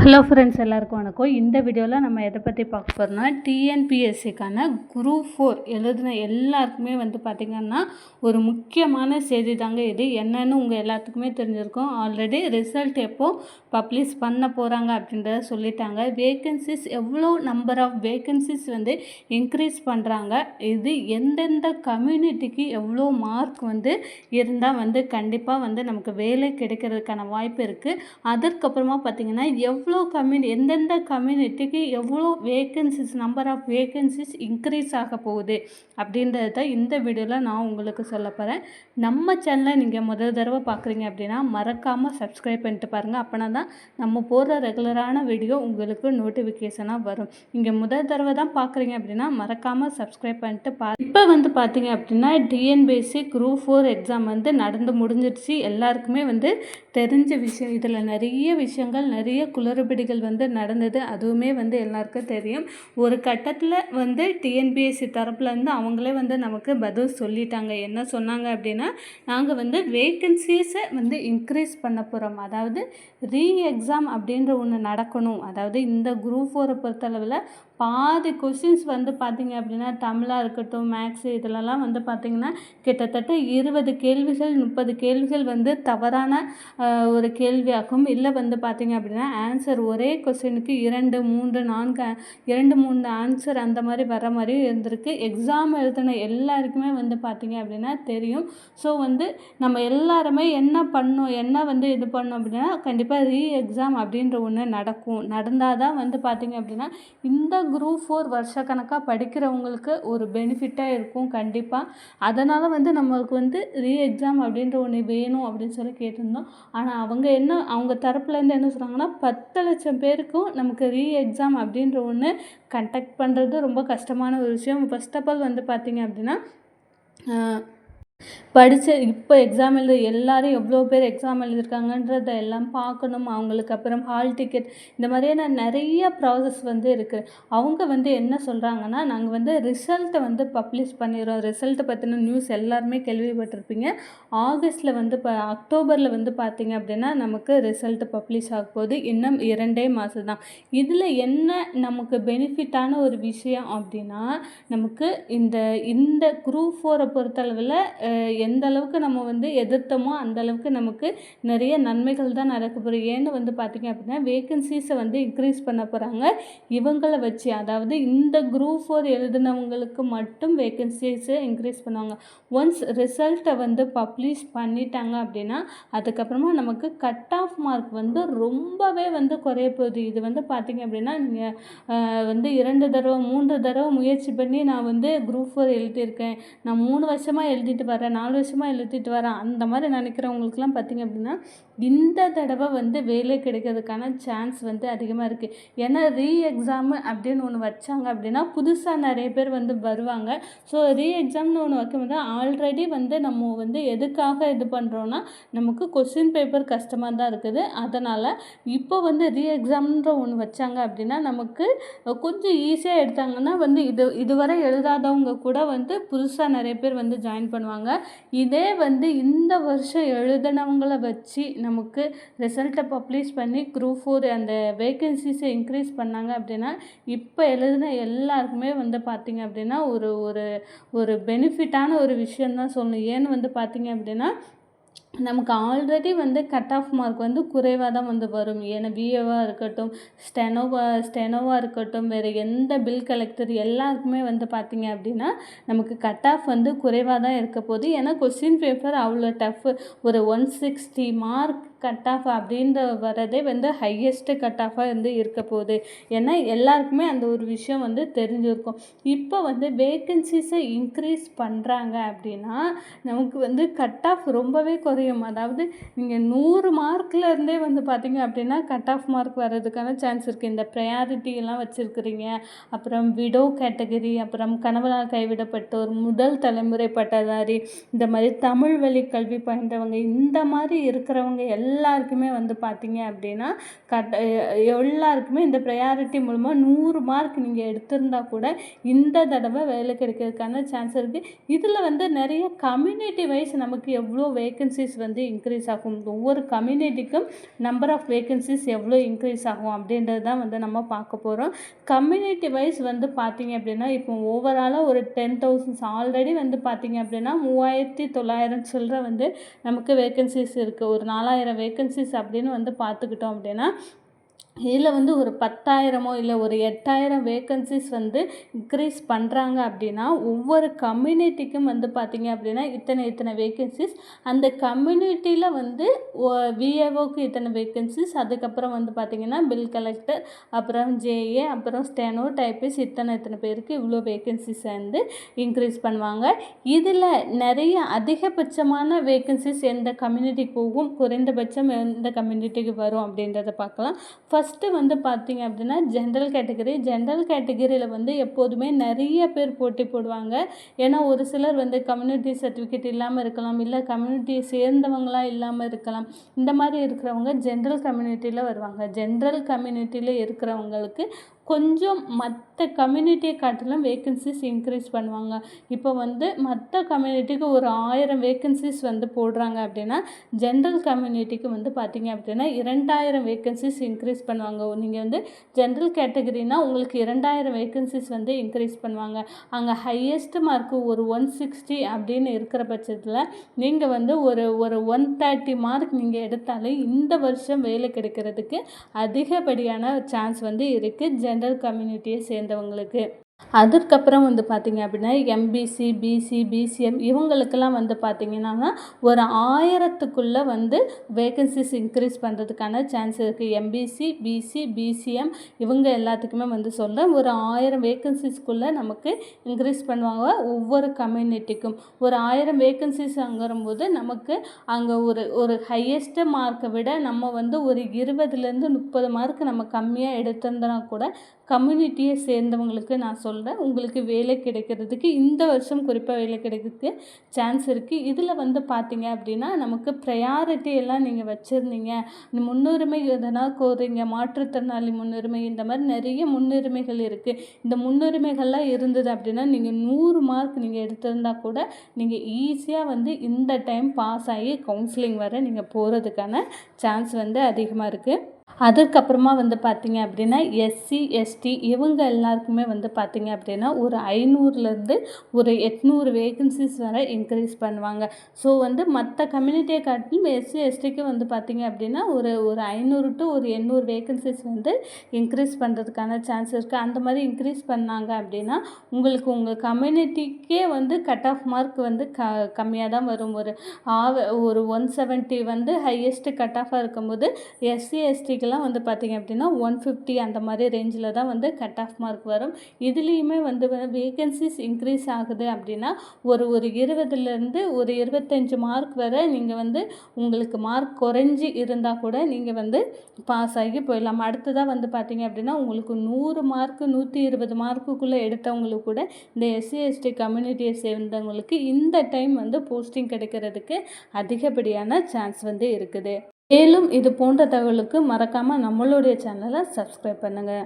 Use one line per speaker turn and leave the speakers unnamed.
Hello friends, எல்லாருக்கும் வணக்கம். இந்த வீடியோவில் நம்ம எதை பற்றி பார்க்க போகிறோம்னா, டிஎன்பிஎஸ்சிக்கான குரூப் 4 எழுதின எல்லாருக்குமே பார்த்திங்கன்னா ஒரு முக்கியமான செய்தி தாங்க இது. என்னன்னு உங்கள் எல்லாத்துக்குமே தெரிஞ்சிருக்கும். ஆல்ரெடி ரிசல்ட் எப்போ பப்ளிஷ் பண்ண போகிறாங்க அப்படின்றத சொல்லிட்டாங்க. வேக்கன்சிஸ் எவ்வளோ நம்பர் ஆஃப் வேக்கன்சிஸ் இன்க்ரீஸ் பண்ணுறாங்க. இது எந்தெந்த கம்யூனிட்டிக்கு எவ்வளோ மார்க் இருந்தால் கண்டிப்பாக நமக்கு வேலை கிடைக்கிறதுக்கான வாய்ப்பு இருக்குது. அதற்கப்புறமா பார்த்திங்கன்னா எந்தெந்த கம்யூனிட்டிக்கு எவ்வளோ vacancies number of vacancies increase ஆக போகுது அப்படின்றத இந்த வீடியோவில் நான் உங்களுக்கு சொல்ல போகிறேன். நம்ம சேனலை நீங்கள் முதல் தடவை பார்க்குறீங்க அப்படின்னா மறக்காமல் சப்ஸ்கிரைப் பண்ணிட்டு பாருங்கள். அப்போனா தான் நம்ம போடுற ரெகுலரான வீடியோ உங்களுக்கு நோட்டிஃபிகேஷனாக வரும். நீங்கள் முதல் தடவை தான் பார்க்குறீங்க அப்படின்னா மறக்காமல் சப்ஸ்கிரைப் பண்ணிட்டு இப்போ பார்த்தீங்க அப்படின்னா டிஎன்பிஎஸ்சி குரூப் 4 எக்ஸாம் நடந்து முடிஞ்சிடுச்சு. எல்லாருக்குமே தெரிஞ்ச விஷயம். இதில் நிறைய விஷயங்கள் நிறைய குளறுபடிகள் நடந்தது. அதுவுமே எல்லாருக்கும் தெரியும். ஒரு கட்டத்தில் டிஎன்பிஎஸ்சி தரப்புலேருந்து அவங்களே நமக்கு பதில் சொல்லிட்டாங்க. என்ன சொன்னாங்க அப்படின்னா, நாங்கள் வேக்கன்சிஸை இன்க்ரீஸ் பண்ண போகிறோம். அதாவது ரீ எக்ஸாம் அப்படின்ற ஒன்று நடக்கணும். அதாவது இந்த குரூப் 4 பொறுத்தளவில் பாதி கொஷின்ஸ் பார்த்திங்க அப்படின்னா தமிழாக இருக்கட்டும், மேக்ஸு இதிலலாம் பார்த்திங்கன்னா கிட்டத்தட்ட 20 கேள்விகள் 30 கேள்விகள் தவறான ஒரு கேள்வியாகும். இல்லை பார்த்திங்க அப்படின்னா ஆன்சர் ஒரே கொஸ்டினுக்கு 2, 3, 4 2, 3 ஆன்சர் அந்த மாதிரி வர மாதிரி இருந்திருக்கு. எக்ஸாம் எழுதின எல்லாருக்குமே பார்த்திங்க அப்படின்னா தெரியும். ஸோ நம்ம எல்லாருமே என்ன பண்ணோம், என்ன இது பண்ணோம் அப்படின்னா கண்டிப்பாக ரீ எக்ஸாம் அப்படின்ற ஒன்று நடக்கும். நடந்தால் தான் பார்த்திங்க அப்படின்னா இந்த குரூப் 4 வருஷக்கணக்காக படிக்கிறவங்களுக்கு ஒரு பெனிஃபிட்டாக இருக்கும் கண்டிப்பாக. அதனால் நம்மளுக்கு ரீ எக்ஸாம் அப்படின்ற ஒன்று வேணும் அப்படின்னு சொல்லி கேட்டிருந்தோம். ஆனால் அவங்க தரப்புலேருந்து என்ன சொல்கிறாங்கன்னா 10 லட்சம் பேருக்கும் நமக்கு ரீ எக்ஸாம் அப்படின்ற ஒன்று கண்டக்ட் பண்ணுறது ரொம்ப கஷ்டமான ஒரு விஷயம். ஃபர்ஸ்ட் ஆஃப் ஆல் பார்த்திங்க அப்படின்னா இப்போ எக்ஸாம் எழுத எல்லாரும் எவ்வளோ பேர் எக்ஸாம் எழுதியிருக்காங்கன்றத எல்லாம் பார்க்கணும். அவங்களுக்கு அப்புறம் ஹால் டிக்கெட் இந்த மாதிரியான நிறைய ப்ராசஸ் இருக்குது. அவங்க என்ன சொல்கிறாங்கன்னா, நாங்கள் ரிசல்ட்டை பப்ளிஷ் பண்ணிடுறோம். ரிசல்ட்டை பற்றின நியூஸ் எல்லாருமே கேள்விப்பட்டிருப்பீங்க. ஆகஸ்ட்டில் அக்டோபரில் பார்த்திங்க அப்படின்னா நமக்கு ரிசல்ட்டு பப்ளிஷ் ஆக போகுது. இன்னும் 2 மாதம் தான். இதில் என்ன நமக்கு பெனிஃபிட்டான ஒரு விஷயம் அப்படின்னா, நமக்கு இந்த குரூப் 4 பொறுத்தளவில் எந்த அளவுக்கு நம்ம எதிர்த்தோமோ அந்த அளவுக்கு நமக்கு நிறைய நன்மைகள் தான் நடக்க போகுது. ஏன்னு பார்த்திங்க அப்படின்னா வேக்கன்சிஸை இன்க்ரீஸ் பண்ண போகிறாங்க. இவங்களை வச்சு, அதாவது இந்த குரூப் 4 எழுதினவங்களுக்கு மட்டும் வேக்கன்சிஸை இன்க்ரீஸ் பண்ணுவாங்க. ஒன்ஸ் ரிசல்ட்டை பப்ளிஷ் பண்ணிட்டாங்க அப்படின்னா அதுக்கப்புறமா நமக்கு கட் ஆஃப் மார்க் ரொம்பவே குறைய போகுது. இது பார்த்திங்க அப்படின்னா நீங்கள் 2 தடவை 3 தடவை முயற்சி பண்ணி நான் குரூப் 4 எழுதியிருக்கேன், நான் 3 வருஷமாக எழுதிட்டு வரேன், 4 வருஷமாக எழுதிட்டு வரேன், அந்த மாதிரி நினைக்கிறவங்களுக்குலாம் பார்த்திங்க அப்படின்னா இந்த தடவை வேலை கிடைக்கிறதுக்கான சான்ஸ் அதிகமாக இருக்குது. ஏன்னா ரீ எக்ஸாமு அப்படின்னு ஒன்று வச்சாங்க அப்படின்னா புதுசாக நிறைய பேர் வருவாங்க. ஸோ ரீ எக்ஸாம்னு ஒன்று வைக்கும்போது ஆல்ரெடி நம்ம எதுக்காக இது பண்ணுறோன்னா நமக்கு கொஸ்டின் பேப்பர் கஷ்டமாக தான் இருக்குது. அதனால் இப்போ ரீ எக்ஸாம்ன்ற ஒன்று வச்சாங்க அப்படின்னா நமக்கு கொஞ்சம் ஈஸியாக எடுத்தாங்கன்னா இதுவரை எழுதாதவங்க கூட புதுசாக நிறைய பேர் ஜாயின் பண்ணுவாங்க. இதே இந்த வருஷம் எழுதினவங்கள வச்சு நமக்கு ரிசல்ட்டை பப்ளிஷ் பண்ணி குரூப் 4 அந்த வேக்கன்சிஸை இன்க்ரீஸ் பண்ணாங்க அப்படின்னா இப்போ எழுதின எல்லாருக்குமே பார்த்திங்க அப்படின்னா ஒரு பெனிஃபிட்டான ஒரு விஷயந்தான் சொல்லணும். ஏன்னு பார்த்திங்க அப்படின்னா நமக்கு ஆல்ரெடி கட் ஆஃப் மார்க் குறைவாக தான் வரும். ஏன்னா பிஏவாக இருக்கட்டும், ஸ்டெனோவாக இருக்கட்டும், வேறு எந்த பில் கலெக்டர் எல்லாருக்குமே பார்த்திங்க அப்படின்னா நமக்கு கட் ஆஃப் குறைவாக தான் இருக்க போகுது. ஏன்னா கொஸ்டின் பேப்பர் அவ்வளோ டஃப்பு. ஒரு 160 மார்க் கட் ஆஃப் அப்படின்ற வரதே ஹையஸ்ட்டு கட் ஆஃபாக இருக்க போகுது. ஏன்னா எல்லாருக்குமே அந்த ஒரு விஷயம் தெரிஞ்சிருக்கும். இப்போ வேக்கன்சிஸை இன்க்ரீஸ் பண்ணுறாங்க அப்படின்னா நமக்கு கட் ஆஃப் ரொம்பவே குறையும். அதாவது நீங்கள் 100 மார்க்லேருந்தே பார்த்திங்க அப்படின்னா கட் ஆஃப் மார்க் வர்றதுக்கான சான்ஸ் இருக்குது. இந்த ப்ரையாரிட்டி எல்லாம் வச்சுருக்கிறீங்க, அப்புறம் விடோ கேட்டகரி, அப்புறம் கணவனால் கைவிடப்பட்டோர், முதல் தலைமுறை பட்டதாரி, இந்த மாதிரி தமிழ் வழி கல்வி பயின்றவங்க, இந்த மாதிரி இருக்கிறவங்க எல்லாருக்குமே வந்து பார்த்தீங்க அப்படின்னா எல்லாருக்குமே இந்த ப்ரையாரிட்டி மூலமாக 100 மார்க் நீங்கள் எடுத்திருந்தா கூட இந்த தடவை வேலை கிடைக்கிறதுக்கான சான்ஸ் இருக்குது. இதில் வந்து நிறைய கம்யூனிட்டி வைஸ் நமக்கு எவ்வளோ வேகன்சிஸ் வந்து இன்க்ரீஸ் ஆகும், ஒவ்வொரு கம்யூனிட்டிக்கும் நம்பர் ஆஃப் வேகன்சிஸ் எவ்வளோ இன்க்ரீஸ் ஆகும் அப்படின்றது தான் வந்து நம்ம பார்க்க போகிறோம். கம்யூனிட்டி வைஸ் வந்து பார்த்தீங்க அப்படின்னா இப்போ ஓவராலாக ஒரு 10,000 ஆல்ரெடி வந்து பார்த்தீங்க அப்படின்னா 3,900 சில்லற வந்து நமக்கு வேகன்சிஸ் இருக்குது. ஒரு 4,000 வேகன்சிஸ் அப்படின்னு வந்து பார்த்துக்கிட்டோம் அப்படின்னா இதில் வந்து ஒரு 10,000 இல்லை ஒரு 8,000 வேகன்சிஸ் வந்து இன்க்ரீஸ் பண்ணுறாங்க அப்படின்னா ஒவ்வொரு கம்யூனிட்டிக்கும் வந்து பார்த்திங்க அப்படின்னா இத்தனை வேகன்சிஸ், அந்த கம்யூனிட்டியில் வந்து விஏஓக்கு இத்தனை வேகன்சிஸ், அதுக்கப்புறம் வந்து பார்த்திங்கன்னா பில் கலெக்டர், அப்புறம் ஜேஏ, அப்புறம் ஸ்டெனோ டைப்பிஸ் இத்தனை பேருக்கு இவ்வளோ வேகன்சிஸ் வந்து இன்க்ரீஸ் பண்ணுவாங்க. இதில் நிறைய அதிகபட்சமான வேகன்சிஸ் எந்த கம்யூனிட்டிக்கு போகும், குறைந்தபட்சம் எந்த கம்யூனிட்டிக்கு வரும் அப்படின்றத பார்க்கலாம். ஃபஸ்ட்டு வந்து பார்த்திங்க அப்படின்னா ஜென்ரல் கேட்டகரியில் வந்து எப்போதுமே நிறைய பேர் போட்டி போடுவாங்க. ஏன்னா ஒரு சிலர் வந்து கம்யூனிட்டி சர்டிஃபிகேட் இல்லாமல் இருக்கலாம், இல்லை கம்யூனிட்டியை சேர்ந்தவங்களாம் இல்லாமல் இருக்கலாம். இந்த மாதிரி இருக்கிறவங்க ஜென்ரல் கம்யூனிட்டியில் வருவாங்க. ஜென்ரல் கம்யூனிட்டியில் இருக்கிறவங்களுக்கு கொஞ்சம் மற்ற கம்யூனிட்டியை காட்டிலும் வேகன்சிஸ் இன்க்ரீஸ் பண்ணுவாங்க. இப்போ வந்து மற்ற கம்யூனிட்டிக்கு ஒரு 1000 வேகன்சிஸ் வந்து போடுறாங்க அப்படின்னா ஜென்ரல் கம்யூனிட்டிக்கு வந்து பார்த்திங்க அப்படின்னா 2,000 வேகன்சிஸ் இன்க்ரீஸ் பண்ணுவாங்க. நீங்கள் வந்து ஜென்ரல் கேட்டகரினா உங்களுக்கு 2,000 வேகன்சிஸ் வந்து இன்க்ரீஸ் பண்ணுவாங்க. அங்கே ஹையஸ்ட் மார்க்கு ஒரு 160 அப்படின்னு இருக்கிற பட்சத்தில் நீங்கள் வந்து ஒரு 130 மார்க் நீங்கள் எடுத்தாலே இந்த வருஷம் வேலை கிடைக்கிறதுக்கு அதிகப்படியான சான்ஸ் வந்து இருக்குது ஜென்ரல் கம்யூனிட்டியை சேர்ந்தவங்களுக்கு. அதுக்கப்புறம் வந்து பார்த்திங்க அப்படின்னா எம்பிசி, பிசி, பிசிஎம் இவங்களுக்கெல்லாம் வந்து பார்த்திங்கன்னா ஒரு 1000க்குள்ளே வந்து வேகன்சிஸ் இன்க்ரீஸ் பண்ணுறதுக்கான சான்ஸ் இருக்குது. எம்பிசி, பிசி, பிசிஎம் இவங்க எல்லாத்துக்குமே வந்து சொல்கிறேன், ஒரு 1000 வேகன்சிஸ்க்குள்ளே நமக்கு இன்க்ரீஸ் பண்ணுவாங்க ஒவ்வொரு கம்யூனிட்டிக்கும். ஒரு 1000 வேகன்சிஸ் அங்கும்போது நமக்கு அங்கே ஒரு ஹையஸ்ட்டு மார்க்கை விட நம்ம வந்து ஒரு 20லேருந்து 30 மார்க் நம்ம கம்மியாக எடுத்திருந்தோன்னா கூட கம்யூனிட்டியை சேர்ந்தவங்களுக்கு நான் சொல்கிறேன், உங்களுக்கு வேலை கிடைக்கிறதுக்கு இந்த வருஷம் குறிப்பாக வேலை கிடைக்கிறதுக்கு சான்ஸ் இருக்குது. இதில் வந்து பார்த்திங்க அப்படின்னா நமக்கு ப்ரையாரிட்டி எல்லாம் நீங்கள் வச்சுருந்தீங்க, முன்னுரிமை எதனா கோருங்க, மாற்றுத்திறனாளி முன்னுரிமை, இந்த மாதிரி நிறைய முன்னுரிமைகள் இருக்குது. இந்த முன்னுரிமைகள்லாம் இருந்தது அப்படின்னா நீங்கள் 100 மார்க் நீங்கள் எடுத்திருந்தா கூட நீங்கள் ஈஸியாக வந்து இந்த டைம் பாஸ் ஆகி கவுன்சிலிங் வர நீங்கள் போகிறதுக்கான சான்ஸ் வந்து அதிகமாக இருக்குது. அதுக்கப்புறமா வந்து பார்த்திங்க அப்படின்னா எஸ்சி, எஸ்டி இவங்க எல்லாருக்குமே வந்து பார்த்திங்க அப்படின்னா ஒரு 500லேருந்து ஒரு 800 வேகன்சிஸ் வரை இன்க்ரீஸ் பண்ணுவாங்க. ஸோ வந்து மற்ற கம்யூனிட்டியை காட்டிலும் எஸ்சி, எஸ்டிக்கு வந்து பார்த்திங்க அப்படின்னா ஒரு 500 to ஒரு 800 வேகன்சிஸ் வந்து இன்க்ரீஸ் பண்ணுறதுக்கான சான்ஸ் இருக்குது. அந்த மாதிரி இன்க்ரீஸ் பண்ணாங்க அப்படின்னா உங்களுக்கு உங்கள் கம்யூனிட்டிக்கே வந்து கட் ஆஃப் மார்க் வந்து கம்மியாக தான் வரும். ஒரு 170 வந்து ஹையஸ்ட்டு கட் ஆஃபாக இருக்கும்போது எஸ்சி, எஸ்டிக்கு வந்து பார்த்திங்க அப்படின்னா 150 அந்த மாதிரி ரேஞ்சில் தான் வந்து கட் ஆஃப் மார்க் வரும். இதுலேயுமே வந்து வேகன்சிஸ் இன்க்ரீஸ் ஆகுது அப்படின்னா ஒரு 20லேருந்து ஒரு 25 மார்க் வரை நீங்கள் வந்து உங்களுக்கு மார்க் குறைஞ்சி இருந்தால் கூட நீங்கள் வந்து பாஸ் ஆகி போயிடலாம். அடுத்ததாக வந்து பார்த்திங்க அப்படின்னா உங்களுக்கு 100 மார்க்கு 120 மார்க்குள்ளே எடுத்தவங்களுக்கு கூட இந்த எஸ்சி, எஸ்டி கம்யூனிட்டியை சேர்ந்தவங்களுக்கு இந்த டைம் வந்து போஸ்டிங் கிடைக்கிறதுக்கு அதிகப்படியான சான்ஸ் வந்து இருக்குது. மேலும் இது போன்ற தகவலுக்கு மறக்காமல் நம்மளுடைய சேனலை சப்ஸ்கிரைப் பண்ணுங்கள்.